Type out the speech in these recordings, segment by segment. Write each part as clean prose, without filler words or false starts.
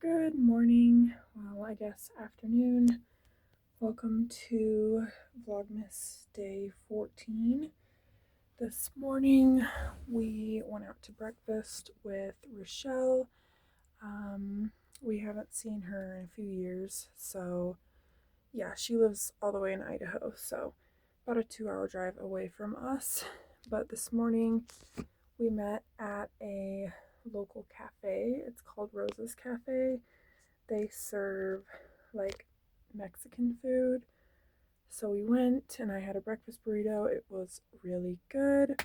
Good morning, well, I guess afternoon. Welcome to Vlogmas day 14. This morning we went out to breakfast with Rochelle. We haven't seen her in a few years, so yeah, she lives all the way in Idaho, so about a 2-hour drive away from us. But this morning we met at a local cafe. It's called Rosa's Cafe. They serve like Mexican food. So we went and I had a breakfast burrito. It was really good.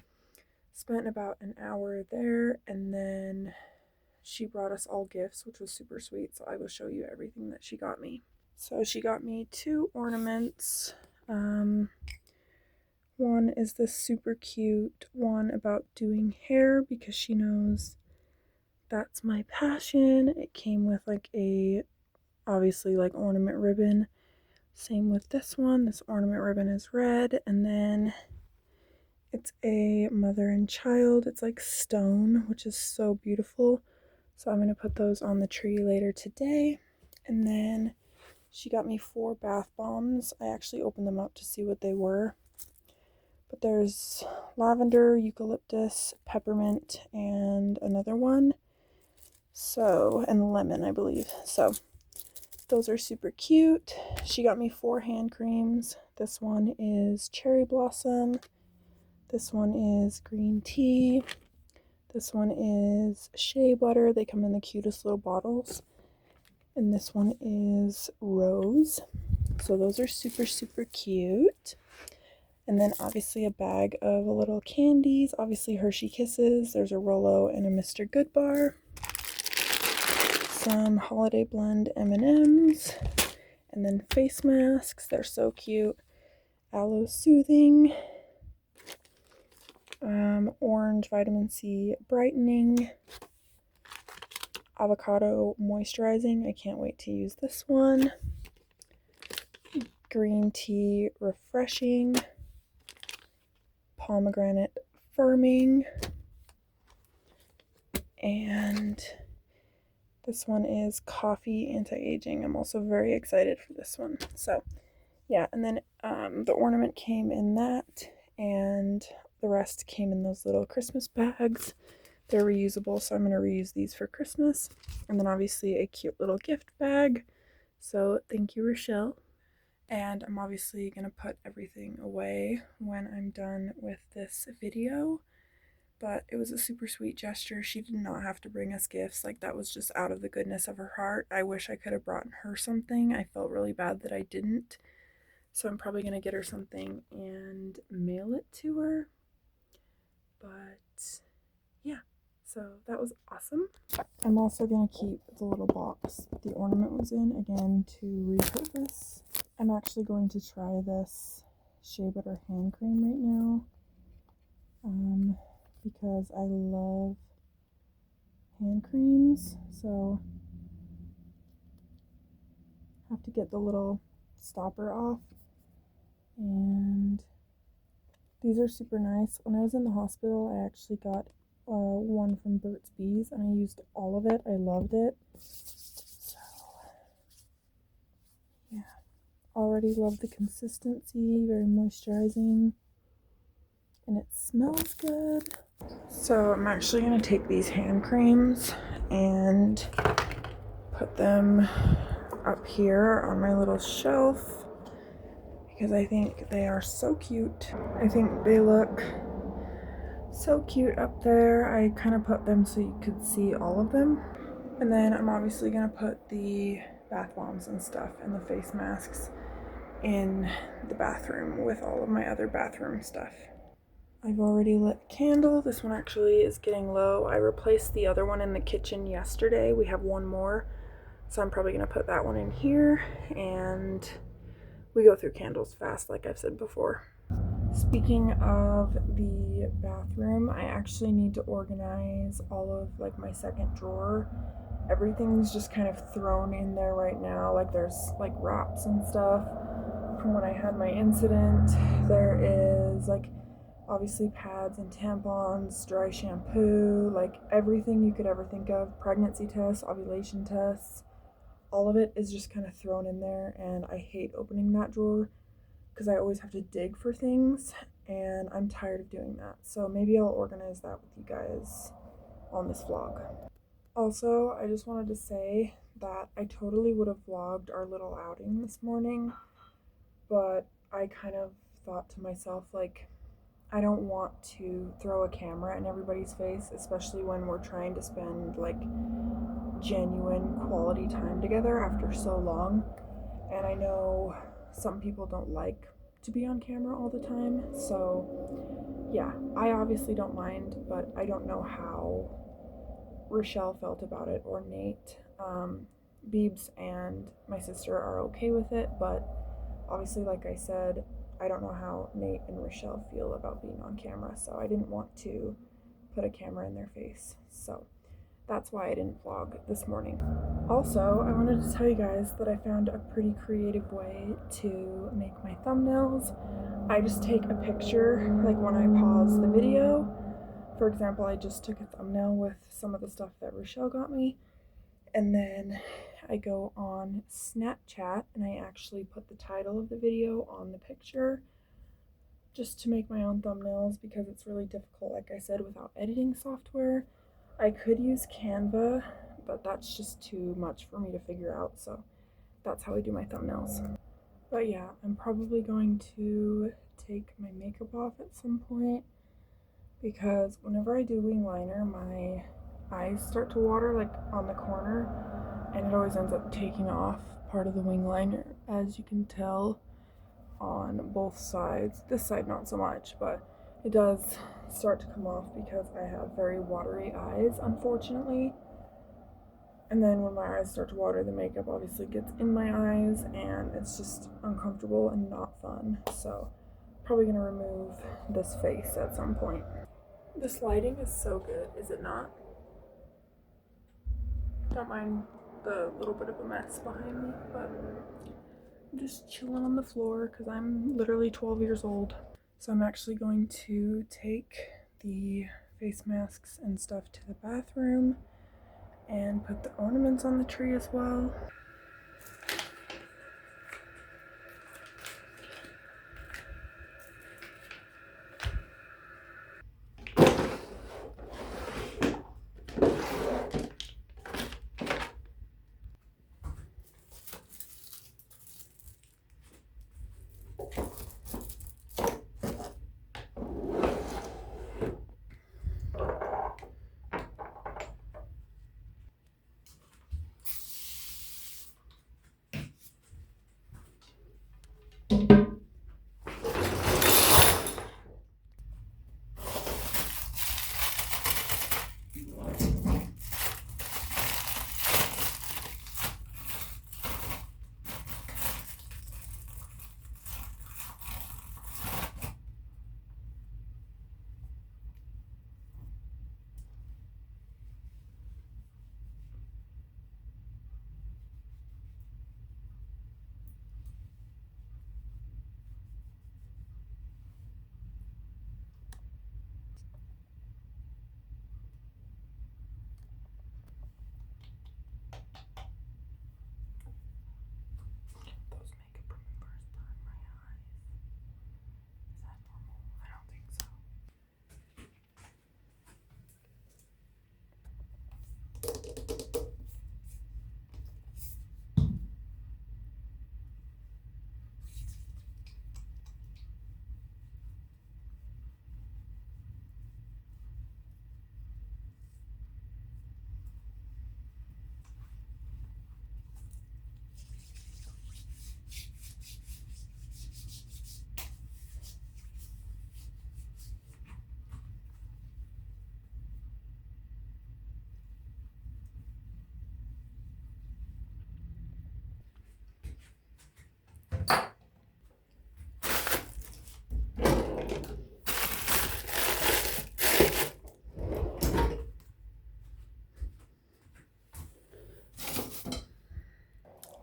Spent about an hour there, and then she brought us all gifts, which was super sweet. So I will show you everything that she got me. So she got me 2 ornaments. One is this super cute one about doing hair because she knows that's my passion. It came with like a obviously like ornament ribbon. Same with this one. This ornament ribbon is red, and then it's a mother and child. It's like stone, which is so beautiful. So I'm going to put those on the tree later today. And then she got me 4 bath bombs. I actually opened them up to see what they were. But there's lavender, eucalyptus, peppermint, and another one. So, and lemon, I believe. So those are super cute. She got me 4 hand creams. This one is cherry blossom. This one is green tea. This one is shea butter. They come in the cutest little bottles. And this one is rose. So those are super, super cute. And then obviously a bag of little candies. Obviously Hershey Kisses. There's a Rolo and a Mr. Goodbar. Some holiday blend M&Ms. And then face masks. They're so cute. Aloe Soothing. Orange Vitamin C Brightening. Avocado Moisturizing. I can't wait to use this one. Green Tea Refreshing. Pomegranate Firming. And this one is Coffee Anti-Aging. I'm also very excited for this one. So yeah, and then the ornament came in that, and the rest came in those little Christmas bags. They're reusable, so I'm going to reuse these for Christmas. And then obviously a cute little gift bag. So thank you, Rochelle. And I'm obviously going to put everything away when I'm done with this video. But it was a super sweet gesture. She did not have to bring us gifts. Like, that was just out of the goodness of her heart. I wish I could have brought her something. I felt really bad that I didn't. So I'm probably going to get her something and mail it to her. But yeah, so that was awesome. I'm also going to keep the little box the ornament was in, again, to repurpose. I'm actually going to try this shea butter hand cream right now. Because I love hand creams, so I have to get the little stopper off. And these are super nice. When I was in the hospital, I actually got one from Burt's Bees, and I used all of it. I loved it. So yeah, already love the consistency, very moisturizing, and it smells good. So I'm actually going to take these hand creams and put them up here on my little shelf because I think they are so cute. I think they look so cute up there. I kind of put them so you could see all of them. And then I'm obviously going to put the bath bombs and stuff and the face masks in the bathroom with all of my other bathroom stuff. I've already lit a candle. This one actually is getting low. I replaced the other one in the kitchen yesterday. We have one more, so I'm probably going to put that one in here, and we go through candles fast, like I've said before. Speaking of the bathroom, I actually need to organize all of like my second drawer. Everything's just kind of thrown in there right now. Like, there's like wraps and stuff from when I had my incident. There is like obviously pads and tampons, dry shampoo, like everything you could ever think of, pregnancy tests, ovulation tests, all of it is just kind of thrown in there, and I hate opening that drawer because I always have to dig for things, and I'm tired of doing that. So maybe I'll organize that with you guys on this vlog. Also, I just wanted to say that I totally would have vlogged our little outing this morning, but I kind of thought to myself, like, I don't want to throw a camera in everybody's face, especially when we're trying to spend like genuine quality time together after so long. And I know some people don't like to be on camera all the time, so yeah, I obviously don't mind, but I don't know how Rochelle felt about it, or Nate. Beebs and my sister are okay with it, but obviously, like I said, I don't know how Nate and Rochelle feel about being on camera, so I didn't want to put a camera in their face. So that's why I didn't vlog this morning. Also, I wanted to tell you guys that I found a pretty creative way to make my thumbnails. I just take a picture, like when I pause the video. For example, I just took a thumbnail with some of the stuff that Rochelle got me, and then I go on Snapchat and I actually put the title of the video on the picture just to make my own thumbnails, because it's really difficult, like I said, without editing software. I could use Canva, but that's just too much for me to figure out, so that's how I do my thumbnails. But yeah, I'm probably going to take my makeup off at some point, because whenever I do wing liner, my eyes start to water, like on the corner, and it always ends up taking off part of the wing liner, as you can tell on both sides. This side not so much, but it does start to come off because I have very watery eyes, unfortunately. And then when my eyes start to water, the makeup obviously gets in my eyes, and it's just uncomfortable and not fun. So probably gonna remove this face at some point. This lighting is so good, is it not? Don't mind the little bit of a mess behind me, but I'm just chilling on the floor because I'm literally 12 years old. So I'm actually going to take the face masks and stuff to the bathroom and put the ornaments on the tree as well. Those makeup removers burn my eyes. Is that normal? I don't think so.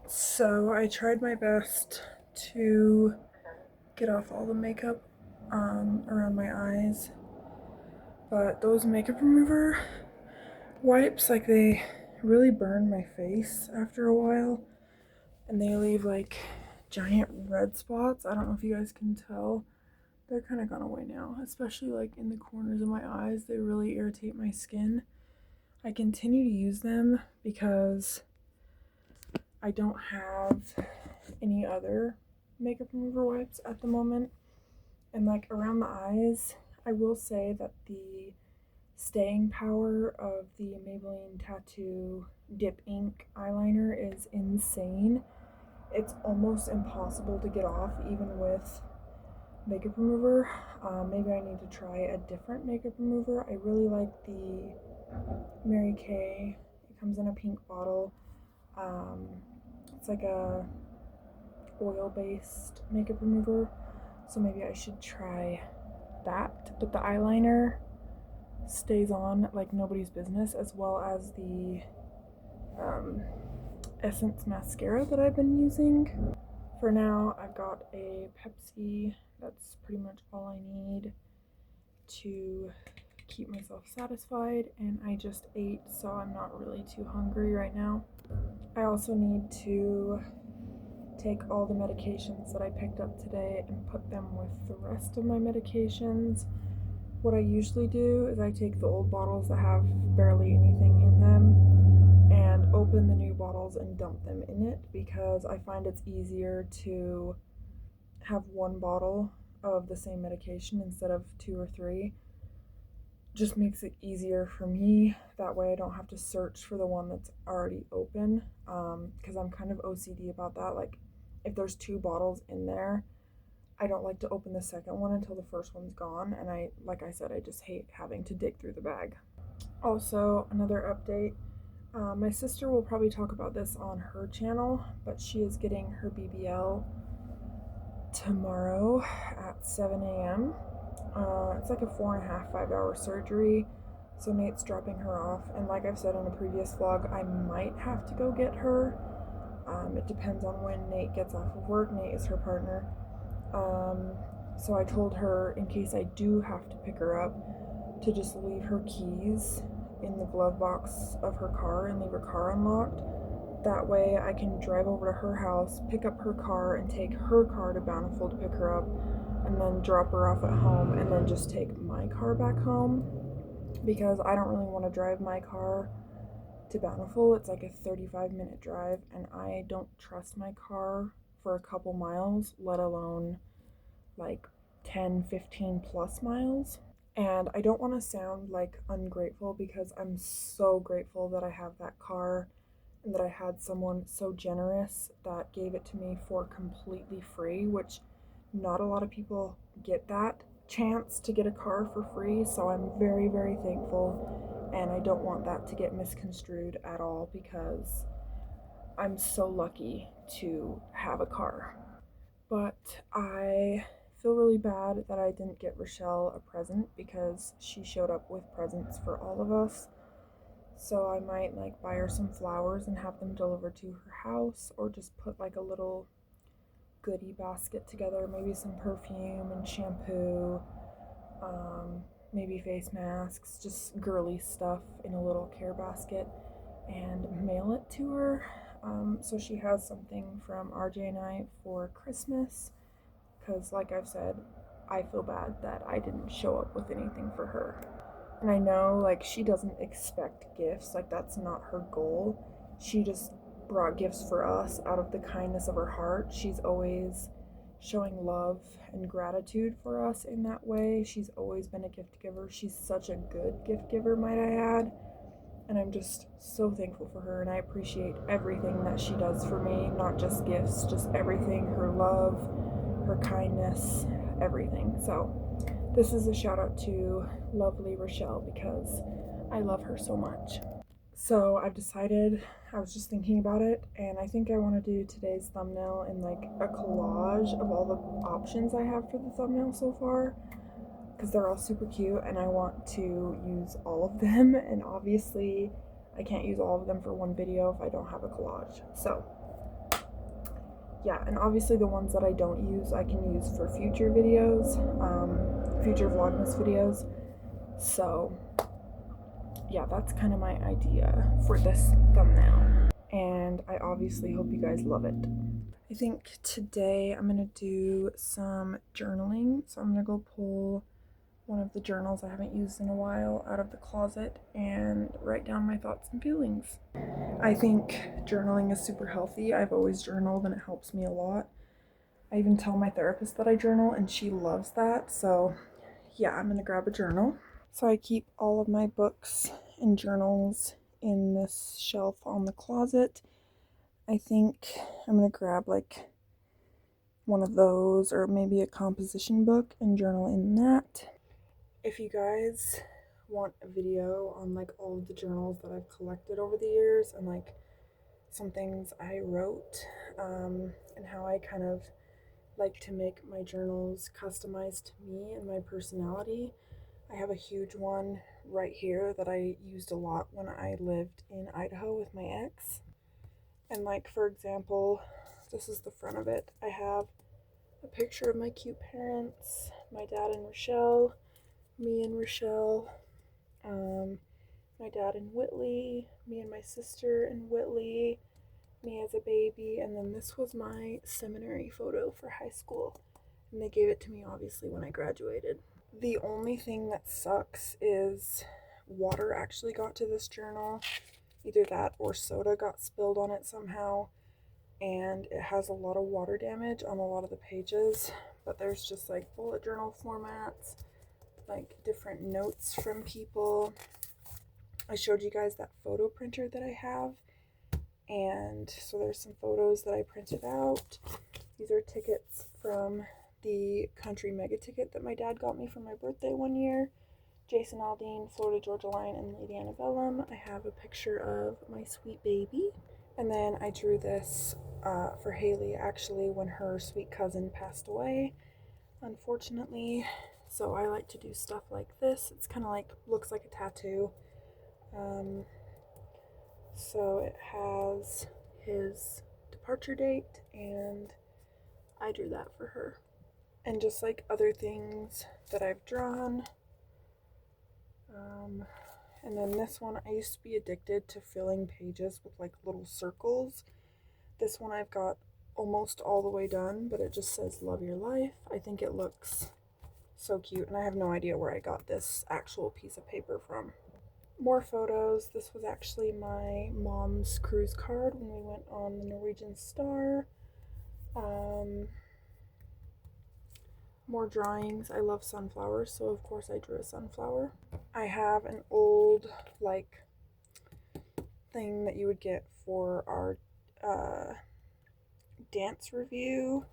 So I tried my best to get off all the makeup around my eyes, but those makeup remover wipes, like, they really burn my face after a while, and they leave like giant red spots. I don't know if you guys can tell. They're kind of gone away now, especially like in the corners of my eyes. They really irritate my skin. I continue to use them because I don't have any other makeup remover wipes at the moment. And like around the eyes, I will say that the staying power of the Maybelline Tattoo Dip Ink eyeliner is insane. It's almost impossible to get off even with makeup remover. Maybe I need to try a different makeup remover. I really like the Mary Kay. It comes in a pink bottle. It's like a oil-based makeup remover, so maybe I should try that. But the eyeliner stays on like nobody's business, as well as the Essence mascara that I've been using. For now, I've got a Pepsi. That's pretty much all I need to keep myself satisfied, and I just ate, so I'm not really too hungry right now. I also need to take all the medications that I picked up today and put them with the rest of my medications. What I usually do is I take the old bottles that have barely anything in them and open the new bottles and dump them in it, because I find it's easier to have one bottle of the same medication instead of 2 or 3. Just makes it easier for me. That way I don't have to search for the one that's already open, because I'm kind of OCD about that. Like if there's 2 bottles in there, I don't like to open the second one until the first one's gone, and like I said, I just hate having to dig through the bag. Also, another update, my sister will probably talk about this on her channel, but she is getting her BBL tomorrow at 7 a.m. It's like a 4.5, 5-hour surgery, so Nate's dropping her off, and like I've said in a previous vlog, I might have to go get her. It depends on when Nate gets off of work. Nate is her partner. So I told her, in case I do have to pick her up, to just leave her keys in the glove box of her car and leave her car unlocked. That way I can drive over to her house, pick up her car, and take her car to Bountiful to pick her up, and then drop her off at home, and then just take my car back home, because I don't really want to drive my car to Bountiful. It's like a 35-minute drive, and I don't trust my car for a couple miles, let alone like 10, 15 plus miles. And I don't want to sound like ungrateful, because I'm so grateful that I have that car and that I had someone so generous that gave it to me for completely free, which not a lot of people get that chance to get a car for free. So I'm very, very thankful, and I don't want that to get misconstrued at all, because I'm so lucky to have a car. But I feel really bad that I didn't get Rochelle a present, because she showed up with presents for all of us. So I might like buy her some flowers and have them delivered to her house, or just put like a little goodie basket together, maybe some perfume and shampoo, maybe face masks, just girly stuff in a little care basket, and mail it to her, so she has something from RJ and I for Christmas, because like I've said, I feel bad that I didn't show up with anything for her. And I know like she doesn't expect gifts, like that's not her goal. She just brought gifts for us out of the kindness of her heart. She's always showing love and gratitude for us in that way. She's always been a gift giver. She's such a good gift giver, might I add. And I'm just so thankful for her, and I appreciate everything that she does for me, not just gifts, just everything, her love, her kindness, everything. So this is a shout out to lovely Rochelle, because I love her so much. So I've decided, I was just thinking about it, and I think I want to do today's thumbnail in like a collage of all the options I have for the thumbnail so far, because they're all super cute and I want to use all of them, and obviously I can't use all of them for one video if I don't have a collage. So yeah, and obviously the ones that I don't use I can use for future videos, future Vlogmas videos. So yeah, that's kind of my idea for this thumbnail. And I obviously hope you guys love it. I think today I'm gonna do some journaling. So I'm gonna go pull one of the journals I haven't used in a while out of the closet and write down my thoughts and feelings. I think journaling is super healthy. I've always journaled and it helps me a lot. I even tell my therapist that I journal and she loves that. So yeah, I'm gonna grab a journal. So I keep all of my books and journals in this shelf on the closet. I think I'm gonna grab like one of those or maybe a composition book and journal in that. If you guys want a video on like all of the journals that I've collected over the years and like some things I wrote, and how I kind of like to make my journals customized to me and my personality, I have a huge one right here that I used a lot when I lived in Idaho with my ex. And like, for example, this is the front of it. I have a picture of my cute parents, my dad and Rochelle, me and Rochelle, my dad and Whitley, me and my sister and Whitley, me as a baby, and then this was my seminary photo for high school. And they gave it to me obviously when I graduated. The only thing that sucks is water actually got to this journal. Either that or soda got spilled on it somehow, and it has a lot of water damage on a lot of the pages. But there's just like bullet journal formats, like different notes from people. I showed you guys that photo printer that I have, and so there's some photos that I printed out. These are tickets from the country mega ticket that my dad got me for my birthday one year. Jason Aldean, Florida Georgia Line, and Lady Antebellum. I have a picture of my sweet baby. And then I drew this for Haley actually when her sweet cousin passed away, unfortunately. So I like to do stuff like this. It's kind of like, looks like a tattoo. So it has his departure date, and I drew that for her. And just like other things that I've drawn. And then this one, I used to be addicted to filling pages with like little circles. This one I've got almost all the way done, but it just says love your life. I think it looks so cute, and I have no idea where I got this actual piece of paper from. More photos. This was actually my mom's cruise card when we went on the Norwegian Star. More drawings. I love sunflowers, so of course I drew a sunflower. I have an old like thing that you would get for our dance review.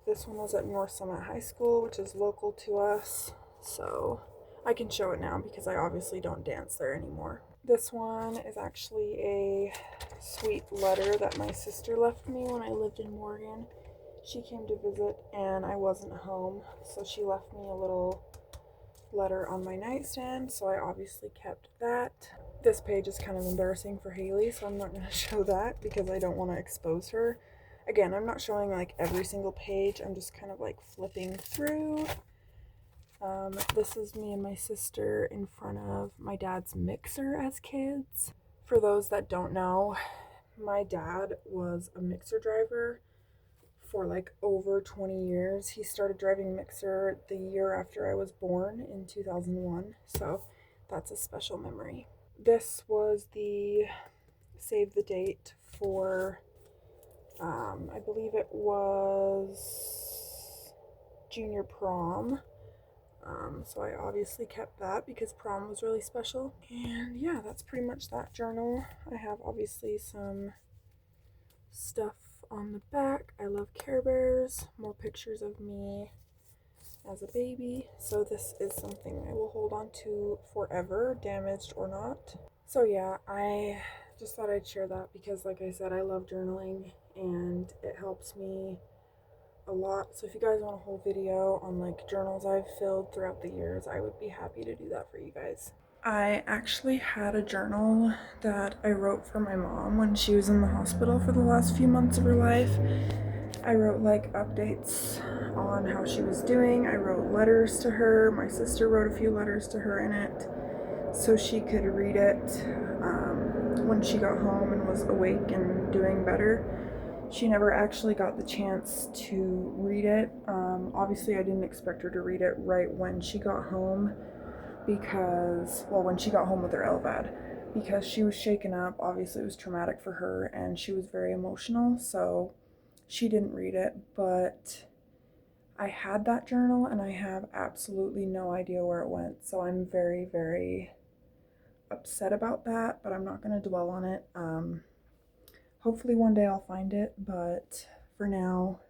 This one was at North Summit High School, which is local to us, so I can show it now because I obviously don't dance there anymore. This one is actually a sweet letter that my sister left me when I lived in Morgan. She came to visit and I wasn't home, so she left me a little letter on my nightstand, so I obviously kept that. This page is kind of embarrassing for Haley, so I'm not going to show that because I don't want to expose her. Again, I'm not showing like every single page, I'm just kind of like flipping through. This is me and my sister in front of my dad's mixer as kids. For those that don't know, my dad was a mixer driver for like over 20 years. He started driving mixer the year after I was born in 2001, so that's a special memory. This was the save the date for I believe it was junior prom. So I obviously kept that because prom was really special. And yeah, that's pretty much that journal. I have obviously some stuff on the back. I love Care Bears. More pictures of me as a baby. So this is something I will hold on to forever, damaged or not. So yeah, I just thought I'd share that because like I said, I love journaling and it helps me a lot. So if you guys want a whole video on like journals I've filled throughout the years, I would be happy to do that for you guys. I actually had a journal that I wrote for my mom when she was in the hospital for the last few months of her life. I wrote like updates on how she was doing. I wrote letters to her. My sister wrote a few letters to her in it. so she could read it when she got home and was awake and doing better. She never actually got the chance to read it. Obviously, I didn't expect her to read it right when she got home because, well, when she got home with her LVAD, because she was shaken up. Obviously, it was traumatic for her and she was very emotional, so she didn't read it. But I had that journal and I have absolutely no idea where it went, so I'm very, very upset about that, but I'm not going to dwell on it. Hopefully one day I'll find it, but for now,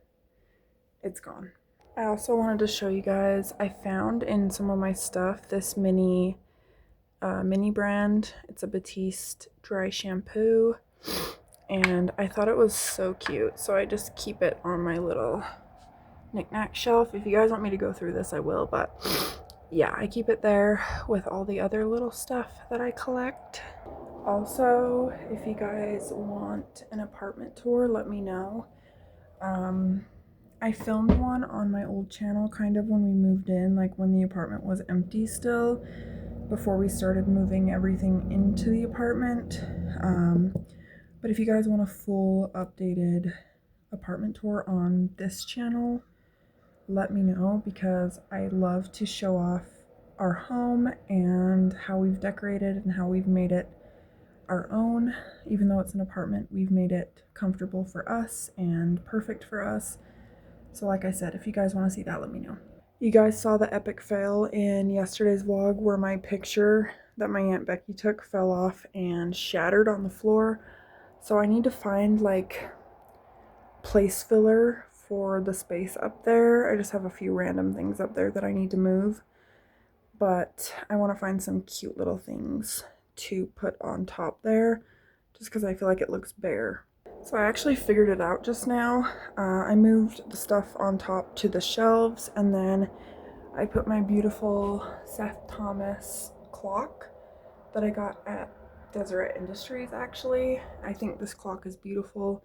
it's gone. I also wanted to show you guys, I found in some of my stuff this mini brand. It's a Batiste dry shampoo, and I thought it was so cute, so I just keep it on my little knick-knack shelf. If you guys want me to go through this, I will, but yeah, I keep it there with all the other little stuff that I collect. Also, if you guys want an apartment tour, let me know. I filmed one on my old channel kind of when we moved in, like when the apartment was empty still, before we started moving everything into the apartment. But if you guys want a full updated apartment tour on this channel, let me know, because I love to show off our home and how we've decorated and how we've made it our own. Even though it's an apartment, we've made it comfortable for us and perfect for us. So like I said, if you guys want to see that, let me know. You guys saw the epic fail in yesterday's vlog where my picture that my Aunt Becky took fell off and shattered on the floor. So I need to find like place filler for the space up there. I just have a few random things up there that I need to move, but I want to find some cute little things to put on top there just because I feel like it looks bare. So I actually figured it out just now. I moved the stuff on top to the shelves, and then I put my beautiful Seth Thomas clock that I got at Deseret Industries actually. I think this clock is beautiful.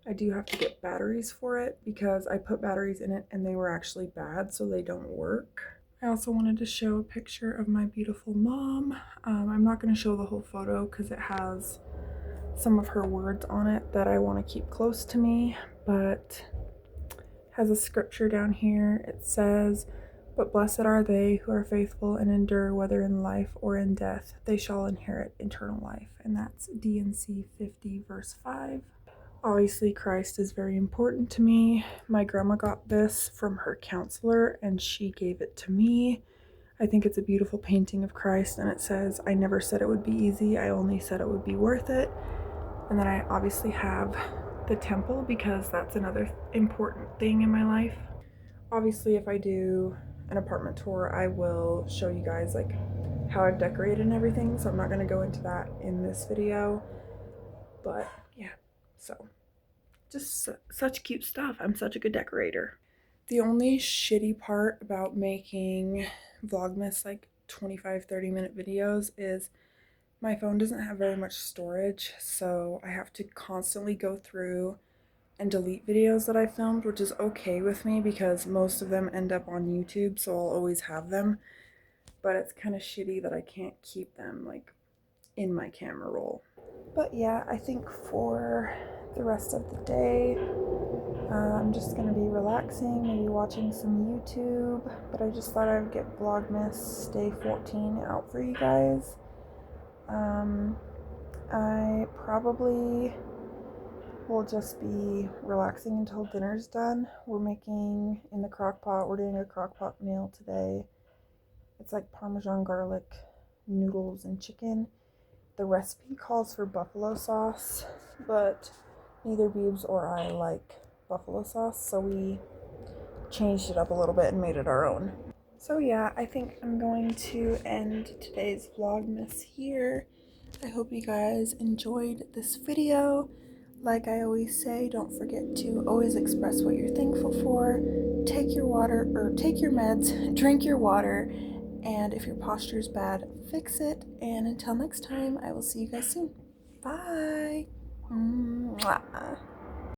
I do have to get batteries for it because I put batteries in it and they were actually bad, so they don't work. I also wanted to show a picture of my beautiful mom. I'm not going to show the whole photo because it has some of her words on it that I want to keep close to me, but has a scripture down here. It says, "But blessed are they who are faithful and endure, whether in life or in death, they shall inherit eternal life." And that's D&C 50 verse 5. Obviously, Christ is very important to me. My grandma got this from her counselor and she gave it to me. I think it's a beautiful painting of Christ, and it says, "I never said it would be easy, I only said it would be worth it." And then I obviously have the temple because that's another important thing in my life. Obviously, if I do an apartment tour, I will show you guys like how I've decorated and everything, so I'm not going to go into that in this video. But yeah, so just such cute stuff. I'm such a good decorator. The only shitty part about making Vlogmas like 25-30 minute videos is my phone doesn't have very much storage, so I have to constantly go through and delete videos that I filmed, which is okay with me because most of them end up on YouTube, so I'll always have them. But it's kind of shitty that I can't keep them like in my camera roll. But yeah, I think for the rest of the day, I'm just gonna be relaxing, maybe watching some YouTube, but I just thought I would get Vlogmas Day 14 out for you guys. I probably will just be relaxing until dinner's done. We're making in the crock pot, we're doing a crock pot meal today. It's like Parmesan garlic noodles and chicken. The recipe calls for buffalo sauce, but neither Beebs or I like buffalo sauce, so we changed it up a little bit and made it our own. So yeah, I think I'm going to end today's Vlogmas here. I hope you guys enjoyed this video. Like I always say, don't forget to always express what you're thankful for. Take your water, or take your meds, drink your water, and if your posture is bad, fix it. And until next time, I will see you guys soon. Bye. Mwah.